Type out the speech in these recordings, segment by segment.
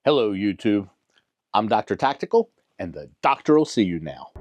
Hello, YouTube. I'm Dr. Tactical, and the doctor will see you now.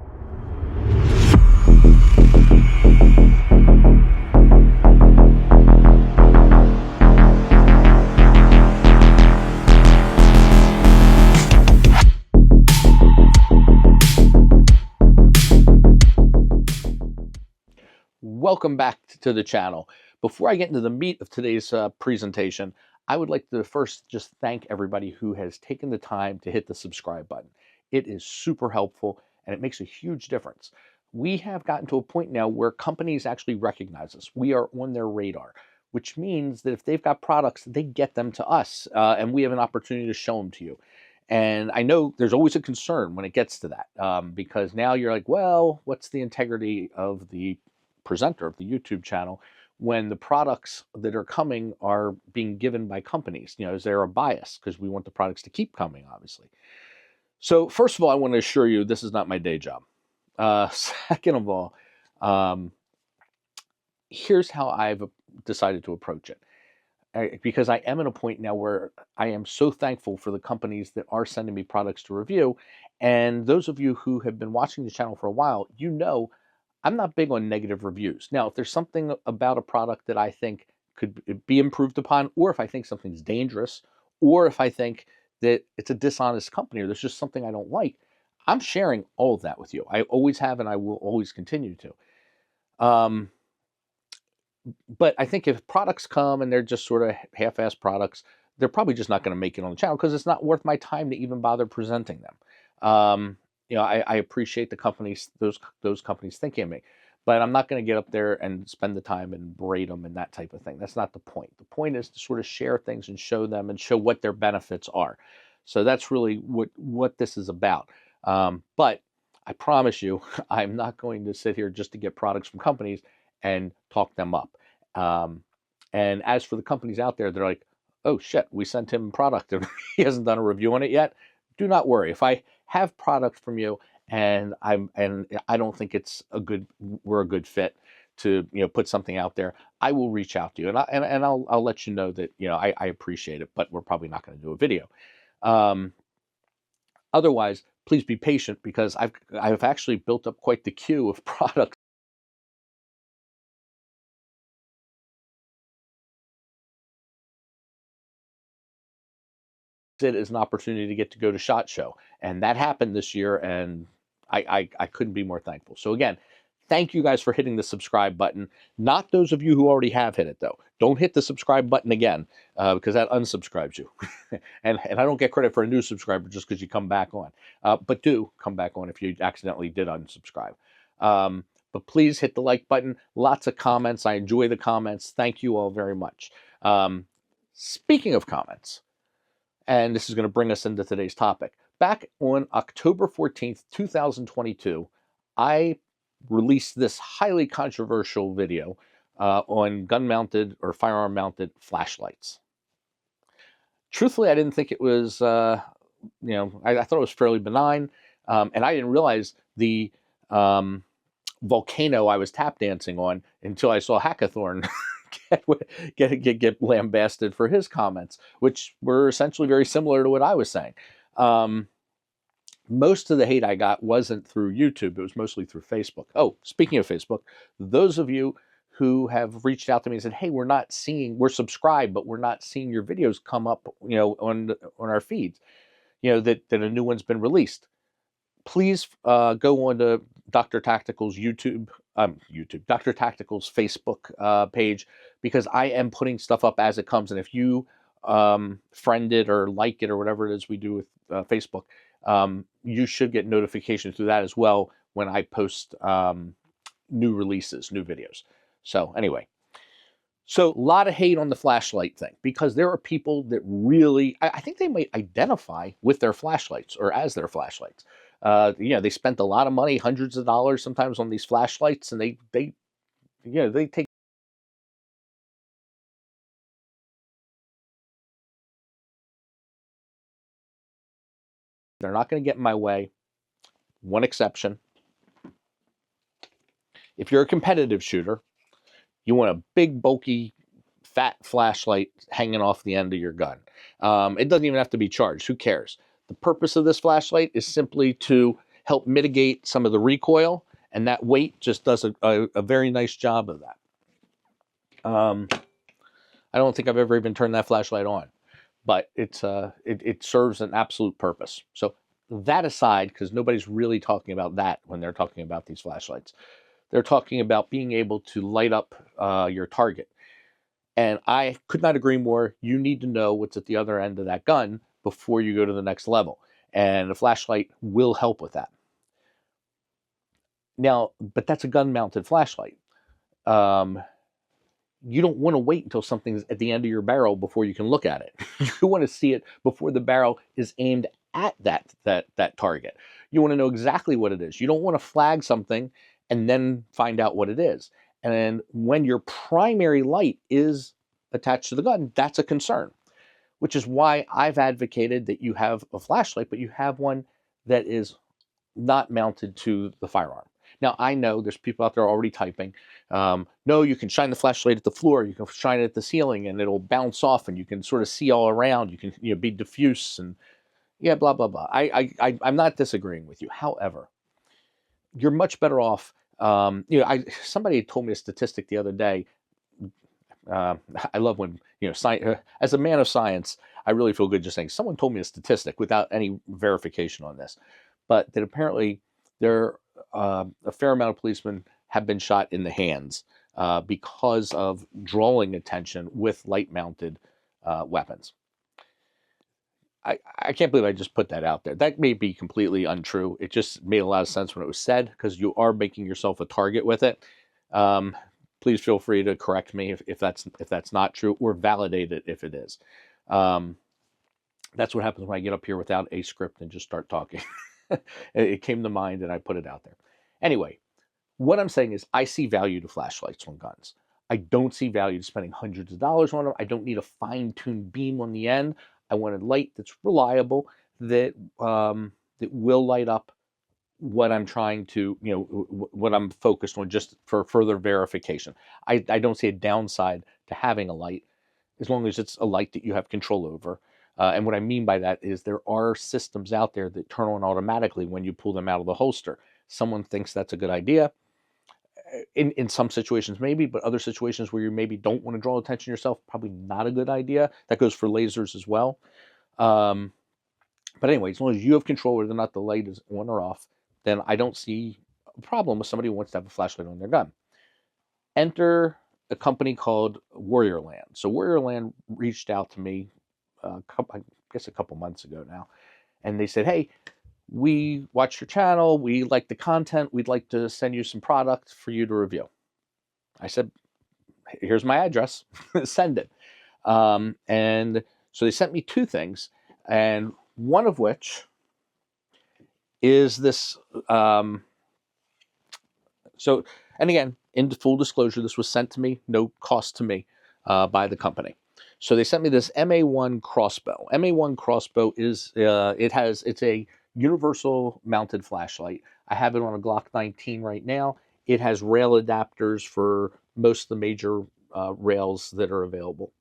Welcome back to the channel. Before I get into the meat of today's presentation, I would like to first just thank everybody who has taken the time to hit the subscribe button. It is super helpful and it makes a huge difference. We have gotten to a point now where companies actually recognize us. We are on their radar, which means that if they've got products, they get them to us and we have an opportunity to show them to you. And I know there's always a concern when it gets to that because now you're like, well, what's the integrity of the presenter of the YouTube channel when the products that are coming are being given by companies? You know, is there a bias? Because we want the products to keep coming, obviously. So first of all, I want to assure you this is not my day job. Second of all, here's how I've decided to approach it. Because I am at a point now where I am so thankful for the companies that are sending me products to review. And those of you who have been watching the channel for a while, you know I'm not big on negative reviews. Now, if there's something about a product that I think could be improved upon, or if I think something's dangerous, or if I think that it's a dishonest company, or there's just something I don't like, I'm sharing all of that with you. I always have, and I will always continue to. But I think if products come and they're just sort of half-assed products, they're probably just not going to make it on the channel because it's not worth my time to even bother presenting them. You know, I appreciate the companies, those companies thinking of me, but I'm not going to get up there and spend the time and berate them and that type of thing. That's not the point. The point is to sort of share things and show them and show what their benefits are. So that's really what this is about. But I promise you, I'm not going to sit here just to get products from companies and talk them up. And as for the companies out there, they're like, oh shit, we sent him a product and he hasn't done a review on it yet. Do not worry. If I have product from you and I don't think we're a good fit to, you know, put something out there, I will reach out to you and I'll let you know that, you know, I appreciate it, but we're probably not going to do a video. Otherwise, please be patient because I've actually built up quite the queue of products. It as an opportunity to get to go to SHOT Show, and that happened this year, and I couldn't be more thankful. So again, thank you guys for hitting the subscribe button. Not those of you who already have hit it though. Don't hit the subscribe button again because that unsubscribes you. and I don't get credit for a new subscriber just because you come back on. But do come back on if you accidentally did unsubscribe. But please hit the like button. Lots of comments. I enjoy the comments. Thank you all very much. Speaking of comments, and this is going to bring us into today's topic. Back on October 14th, 2022, I released this highly controversial video on gun-mounted or firearm-mounted flashlights. Truthfully, I didn't think it was, you know, I thought it was fairly benign, and I didn't realize the volcano I was tap dancing on until I saw Hackathorn get lambasted for his comments, which were essentially very similar to what I was saying. Most of the hate I got wasn't through YouTube. It was mostly through Facebook. Oh, speaking of Facebook, those of you who have reached out to me and said, hey, we're subscribed, but we're not seeing your videos come up, you know, on our feeds, you know, that a new one's been released. Please go on to Dr. Tactical's Dr. Tactical's Facebook page, because I am putting stuff up as it comes. And if you friend it or like it or whatever it is we do with Facebook, you should get notifications through that as well when I post new releases, new videos. So anyway, so a lot of hate on the flashlight thing because there are people that really, I think they might identify with their flashlights or as their flashlights. You know, they spent a lot of money, hundreds of dollars sometimes on these flashlights, and they take. They're not going to get in my way. One exception. If you're a competitive shooter, you want a big, bulky, fat flashlight hanging off the end of your gun. It doesn't even have to be charged. Who cares? The purpose of this flashlight is simply to help mitigate some of the recoil, and that weight just does a very nice job of that. I don't think I've ever even turned that flashlight on, but it serves an absolute purpose. So that aside, because nobody's really talking about that when they're talking about these flashlights, they're talking about being able to light up your target. And I could not agree more. You need to know what's at the other end of that gun before you go to the next level. And a flashlight will help with that. Now, but that's a gun-mounted flashlight. You don't want to wait until something's at the end of your barrel before you can look at it. You want to see it before the barrel is aimed at that target. You want to know exactly what it is. You don't want to flag something and then find out what it is. And when your primary light is attached to the gun, that's a concern, which is why I've advocated that you have a flashlight, but you have one that is not mounted to the firearm. Now, I know there's people out there already typing, no, you can shine the flashlight at the floor, you can shine it at the ceiling, and it'll bounce off, and you can sort of see all around. You can be diffuse, and yeah, blah, blah, blah. I'm not disagreeing with you. However, you're much better off. Somebody told me a statistic the other day. I love when, as a man of science, I really feel good just saying someone told me a statistic without any verification on this, but that apparently a fair amount of policemen have been shot in the hands because of drawing attention with light-mounted weapons. I can't believe I just put that out there. That may be completely untrue. It just made a lot of sense when it was said, because you are making yourself a target with it. Please feel free to correct me if that's not true, or validate it if it is. That's what happens when I get up here without a script and just start talking. It came to mind and I put it out there. Anyway, what I'm saying is I see value to flashlights on guns. I don't see value to spending hundreds of dollars on them. I don't need a fine-tuned beam on the end. I want a light that's reliable, that will light up what I'm trying to, what I'm focused on, just for further verification. I don't see a downside to having a light, as long as it's a light that you have control over. And what I mean by that is there are systems out there that turn on automatically when you pull them out of the holster. Someone thinks that's a good idea. In some situations, maybe, but other situations where you maybe don't want to draw attention yourself, probably not a good idea. That goes for lasers as well. But anyway, as long as you have control whether or not the light is on or off, then I don't see a problem with somebody who wants to have a flashlight on their gun. Enter a company called WarriorLand. So WarriorLand reached out to me, I guess a couple months ago now, and they said, hey, we watched your channel, we like the content, we'd like to send you some product for you to review. I said, here's my address, send it. And so they sent me two things, and one of which is this. And again, in full disclosure, this was sent to me, no cost to me, by the company. So they sent me this MA1 crossbow. MA1 crossbow is, it's a universal mounted flashlight. I have it on a Glock 19 right now. It has rail adapters for most of the major rails that are available.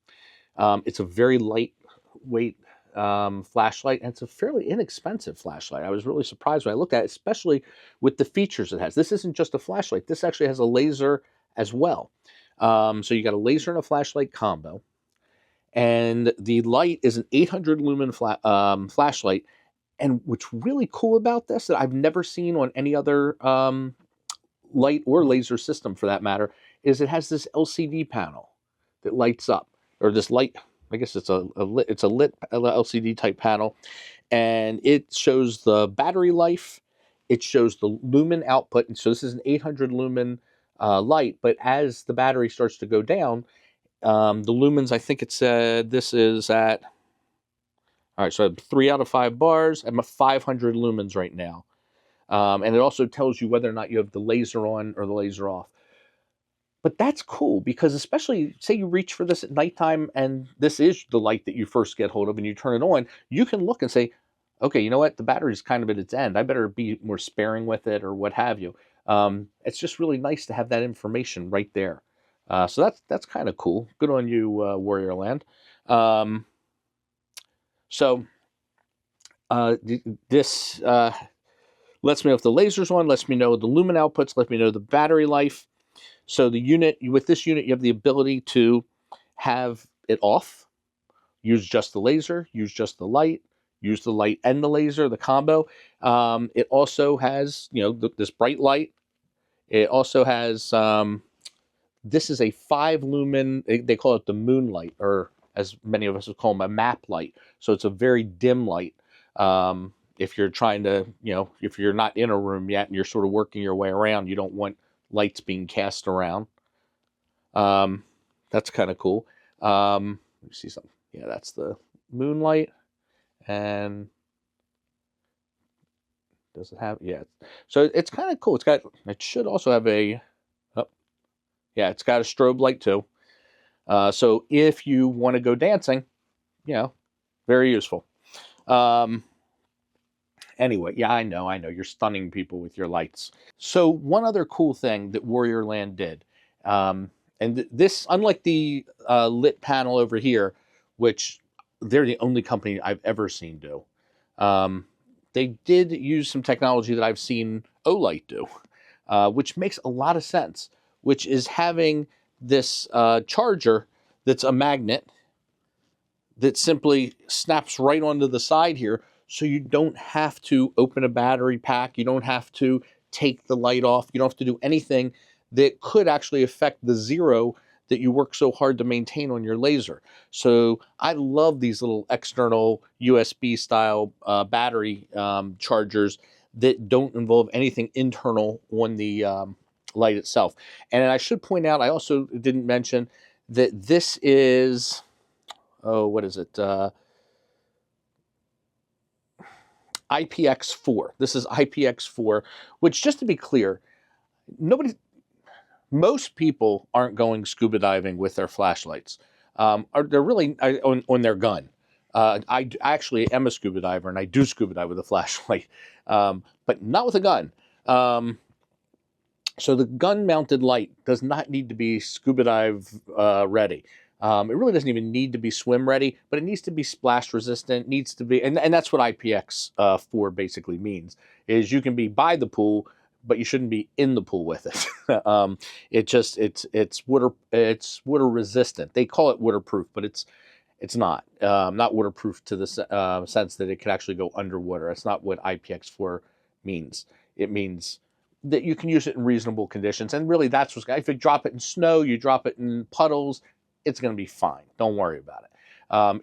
It's a very lightweight flashlight, and it's a fairly inexpensive flashlight. I was really surprised when I looked at it, especially with the features it has. This isn't just a flashlight. This actually has a laser as well. So you got a laser and a flashlight combo. And the light is an 800 lumen flashlight. And what's really cool about this that I've never seen on any other light or laser system for that matter, is it has this LCD panel that lights up, or this light, I guess it's a lit LCD type panel, and it shows the battery life, it shows the lumen output, and so this is an 800 lumen light, but as the battery starts to go down, the lumens, I think it said this is at, all right, so I have 3 out of 5 bars. I'm at 500 lumens right now. And it also tells you whether or not you have the laser on or the laser off. But that's cool, because especially, say you reach for this at nighttime and this is the light that you first get hold of and you turn it on, you can look and say, okay, you know what? The battery's kind of at its end. I better be more sparing with it, or what have you. It's just really nice to have that information right there. So that's kind of cool. Good on you, WarriorLand. Um, so this lets me know if the laser's on, lets me know the lumen outputs, lets me know the battery life. So the unit, with this unit, you have the ability to have it off, use just the laser, use just the light, use the light and the laser, the combo. It also has, this bright light. It also has, this is a 5 lumen, they call it the moonlight, or as many of us would call them, a map light. So it's a very dim light. If you're trying to, if you're not in a room yet and you're sort of working your way around, you don't want lights being cast around. That's kind of cool. Let me see something. Yeah, that's the moonlight. And does it have? Yeah. So it's kind of cool. It should also have a, oh, yeah, it's got a strobe light too. So if you want to go dancing, very useful. Anyway, yeah, I know, you're stunning people with your lights. So one other cool thing that WarriorLand did, and this, unlike the lit panel over here, which they're the only company I've ever seen do, they did use some technology that I've seen Olight do, which makes a lot of sense, which is having this charger that's a magnet that simply snaps right onto the side here, so you don't have to open a battery pack, you don't have to take the light off, you don't have to do anything that could actually affect the zero that you work so hard to maintain on your laser. So I love these little external USB style battery chargers that don't involve anything internal on the light itself. And I should point out, I also didn't mention that this is, what is it? IPX4. This is IPX4, which, just to be clear, most people aren't going scuba diving with their flashlights. They're really on their gun. I actually am a scuba diver, and I do scuba dive with a flashlight, but not with a gun. So the gun-mounted light does not need to be scuba dive ready. It really doesn't even need to be swim ready, but it needs to be splash resistant. Needs to be, and that's what IPX4 basically means. Is you can be by the pool, but you shouldn't be in the pool with it. It's water resistant. They call it waterproof, but it's not waterproof to the sense that it can actually go underwater. That's not what IPX4 means. It means that you can use it in reasonable conditions. And really, that's what's, if you drop it in snow, you drop it in puddles, it's going to be fine. Don't worry about it.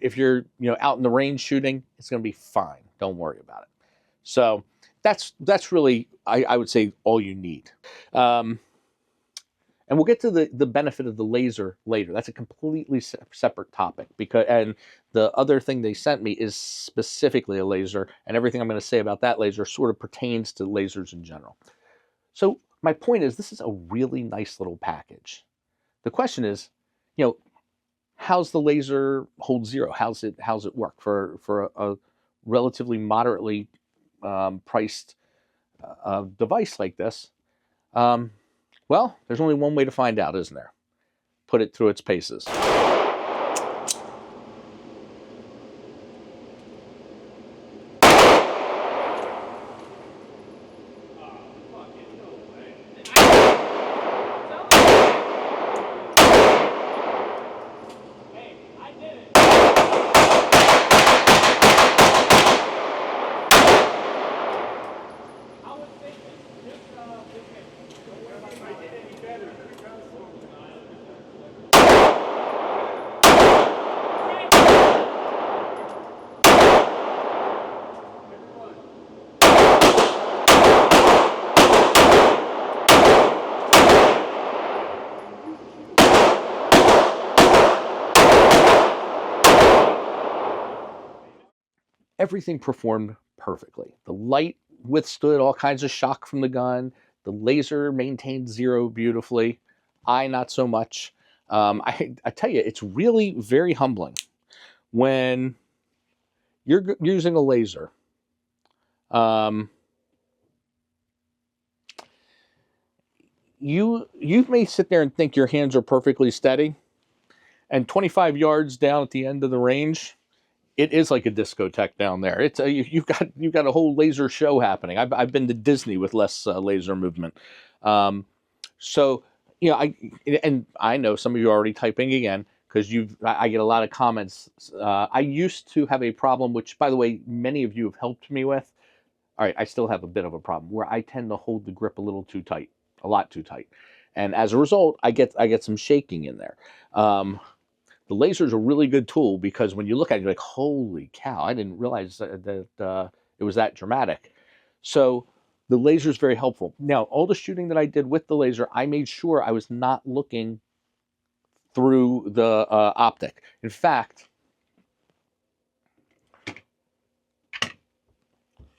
If you're out in the rain shooting, it's going to be fine. Don't worry about it. So that's really, I would say, all you need. And we'll get to the benefit of the laser later. That's a completely separate topic, and the other thing they sent me is specifically a laser, and everything I'm going to say about that laser sort of pertains to lasers in general. So my point is, this is a really nice little package. The question is, how's the laser hold zero? How's it work for a relatively moderately priced device like this? Well, there's only one way to find out, isn't there? Put it through its paces. Everything performed perfectly. The light withstood all kinds of shock from the gun. The laser maintained zero beautifully. Not so much. I tell you, it's really very humbling when you're using a laser. you may sit there and think your hands are perfectly steady, and 25 yards down at the end of the range, it is like a discotheque down there. It's you've got a whole laser show happening. I've been to Disney with less laser movement. Um, so I know some of you are already typing again because I get a lot of comments. I used to have a problem, which by the way, many of you have helped me with. All right, I still have a bit of a problem where I tend to hold the grip a little too tight, a lot too tight, and as a result, I get some shaking in there. The laser is a really good tool because when you look at it, you're like, holy cow, I didn't realize that it was that dramatic. So the laser is very helpful. Now, all the shooting that I did with the laser, I made sure I was not looking through the optic. In fact,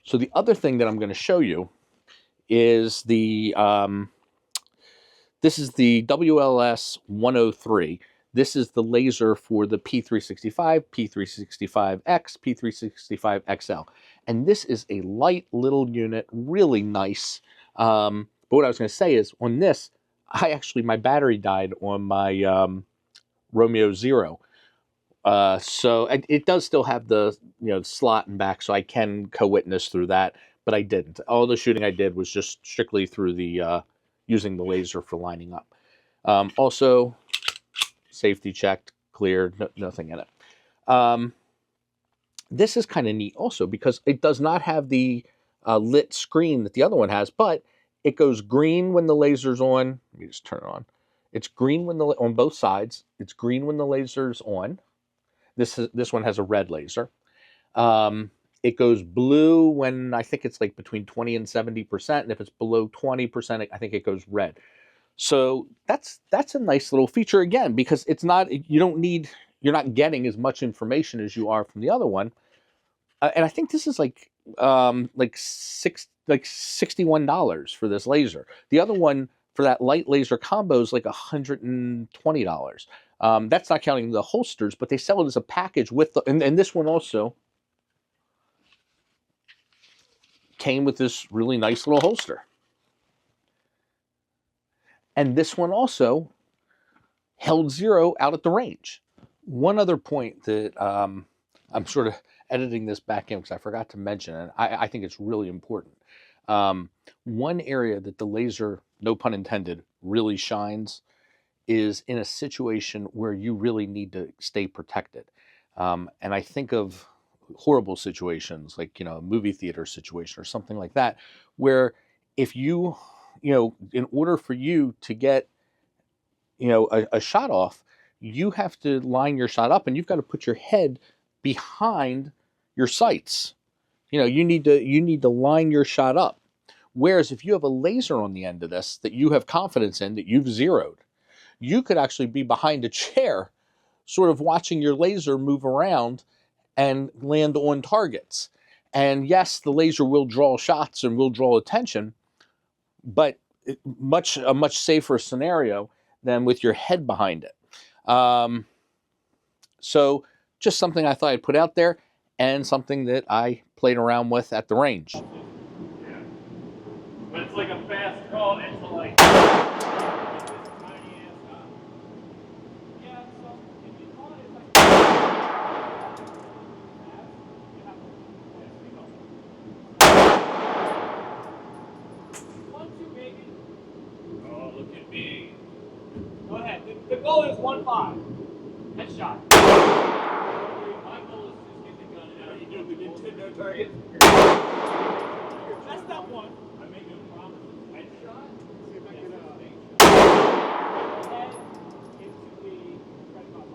so the other thing that I'm going to show you is this is the WLS 103. This is the laser for the P365, P365X, P365XL. And this is a light little unit, really nice. But what I was going to say is on this, my battery died on my Romeo Zero. So it does still have the slot and back, so I can co-witness through that, but I didn't. All the shooting I did was just strictly through the using the laser for lining up. Also, safety checked, clear, nothing in it. This is kind of neat also because it does not have the lit screen that the other one has, but it goes green when the laser's on. Let me just turn it on. It's green on both sides. It's green when the laser's on. This one has a red laser. It goes blue when I think it's like between 20 and 70%, and if it's below 20%, I think it goes red. So that's a nice little feature again because it's not you're not getting as much information as you are from the other one. And I think this is like $61 for this laser. The other one for that light laser combo is like $120. That's not counting the holsters, but they sell it as a package with and this one also came with this really nice little holster. And this one also held zero out at the range. One other point that I'm sort of editing this back in because I forgot to mention, and I think it's really important. One area that the laser, no pun intended, really shines is in a situation where you really need to stay protected. And I think of horrible situations like, a movie theater situation or something like that, where if you, in order for you to get, a shot off, you have to line your shot up and you've got to put your head behind your sights. You need to line your shot up. Whereas if you have a laser on the end of this that you have confidence in, that you've zeroed, you could actually be behind a chair, sort of watching your laser move around and land on targets. And yes, the laser will draw shots and will draw attention, but a much safer scenario than with your head behind it. So just something I thought I'd put out there and something that I played around with at the range. Yeah. But it's like a fast draw into like Go ahead. The goal is 1-5. Headshot. My goal is just get the gun out. You do the Nintendo target. That's that one. I made no promises. Headshot. See if I can head into the red box.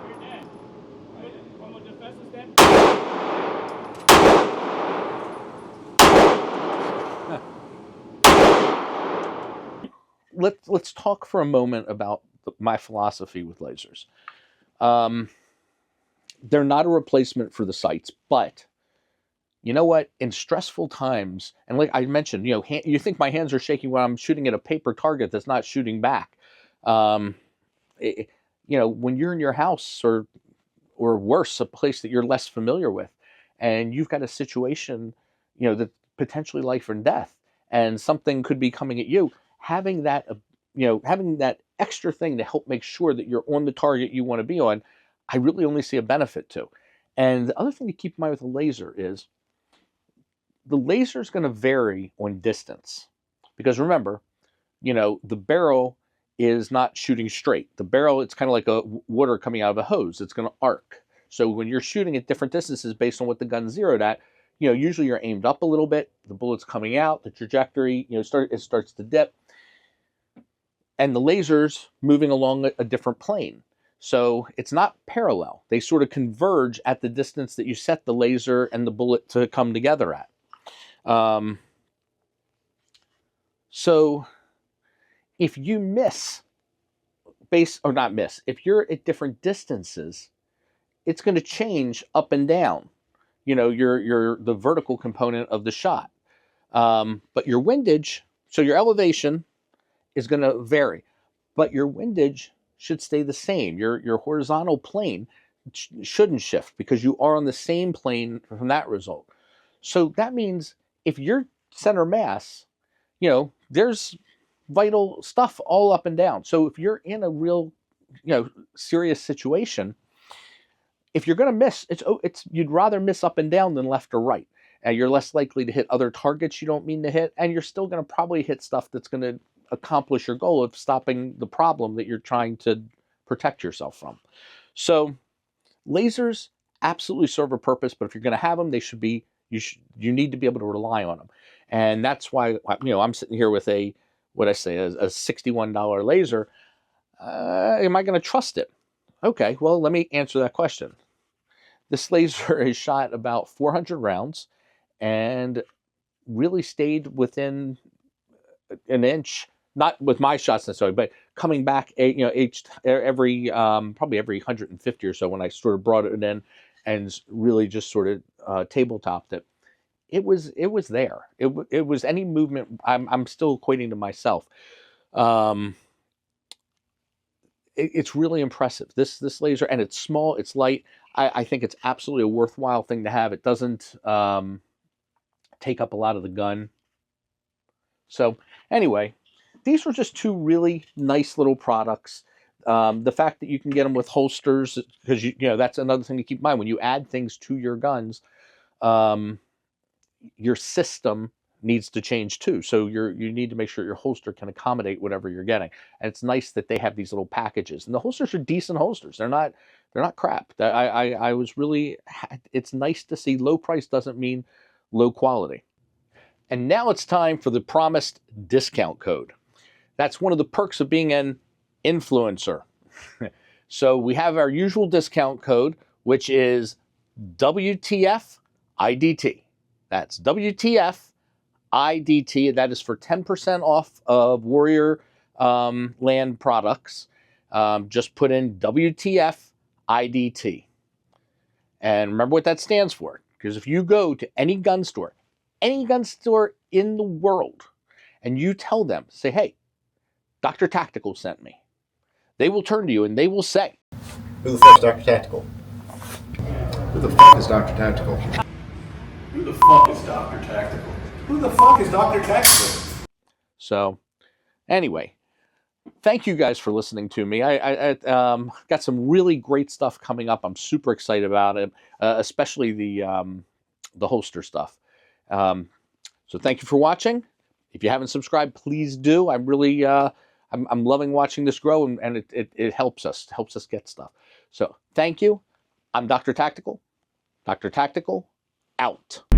You're dead. One more defensive step. Let's talk for a moment about my philosophy with lasers. They're not a replacement for the sights, but you know what? In stressful times, and like I mentioned, you think my hands are shaking when I'm shooting at a paper target that's not shooting back. When you're in your house or or worse, a place that you're less familiar with, and you've got a situation, that's potentially life and death, and something could be coming at you. Having that extra thing to help make sure that you're on the target you want to be on, I really only see a benefit to. And the other thing to keep in mind with a laser is the laser is going to vary on distance, because remember, the barrel is not shooting straight. The barrel, it's kind of like a water coming out of a hose. It's going to arc. So when you're shooting at different distances based on what the gun's zeroed at, usually you're aimed up a little bit, the bullet's coming out, the trajectory, it starts to dip, and the laser's moving along a different plane. So it's not parallel. They sort of converge at the distance that you set the laser and the bullet to come together at. So if you miss if you're at different distances, it's going to change up and down, the vertical component of the shot. But your windage, so your elevation is going to vary, but your windage should stay the same. Your horizontal plane shouldn't shift, because you are on the same plane from that result. So that means if you're center mass, there's vital stuff all up and down. So if you're in a real, serious situation, if you're going to miss, you'd rather miss up and down than left or right. And you're less likely to hit other targets you don't mean to hit, and you're still going to probably hit stuff that's going to accomplish your goal of stopping the problem that you're trying to protect yourself from. So lasers absolutely serve a purpose, but if you're going to have them, they should be, you need to be able to rely on them. And that's why, I'm sitting here with a $61 laser. Am I going to trust it? Okay, well, let me answer that question. This laser is shot about 400 rounds and really stayed within an inch, not with my shots necessarily, but coming back, every probably every 150 or so, when I sort of brought it in and really just sort of tabletopped it. It was there. It was any movement. I'm still equating to myself. It's really impressive. This laser, and it's small, it's light. I think it's absolutely a worthwhile thing to have. It doesn't take up a lot of the gun. So anyway, these were just two really nice little products. The fact that you can get them with holsters, because that's another thing to keep in mind when you add things to your guns. Your system needs to change too. So you need to make sure your holster can accommodate whatever you're getting. And it's nice that they have these little packages. And the holsters are decent holsters. They're not crap. I was really, it's nice to see. Low price doesn't mean low quality. And now it's time for the promised discount code. That's one of the perks of being an influencer. So we have our usual discount code, which is WTF-IDT. That's WTF-IDT. That is for 10% off of WarriorLand products. Just put in WTF-IDT. And remember what that stands for. Because if you go to any gun store in the world, and you tell them, say, hey, Dr. Tactical sent me, they will turn to you and they will say, who the fuck is Dr. Tactical? Who the fuck is Dr. Tactical? Who the fuck is Dr. Tactical? Who the fuck is Dr. Tactical? So, anyway, thank you guys for listening to me. I got some really great stuff coming up. I'm super excited about it, especially the holster stuff. So thank you for watching. If you haven't subscribed, please do. I'm really, I'm loving watching this grow, and it helps us get stuff. So thank you. I'm Dr. Tactical. Dr. Tactical, out.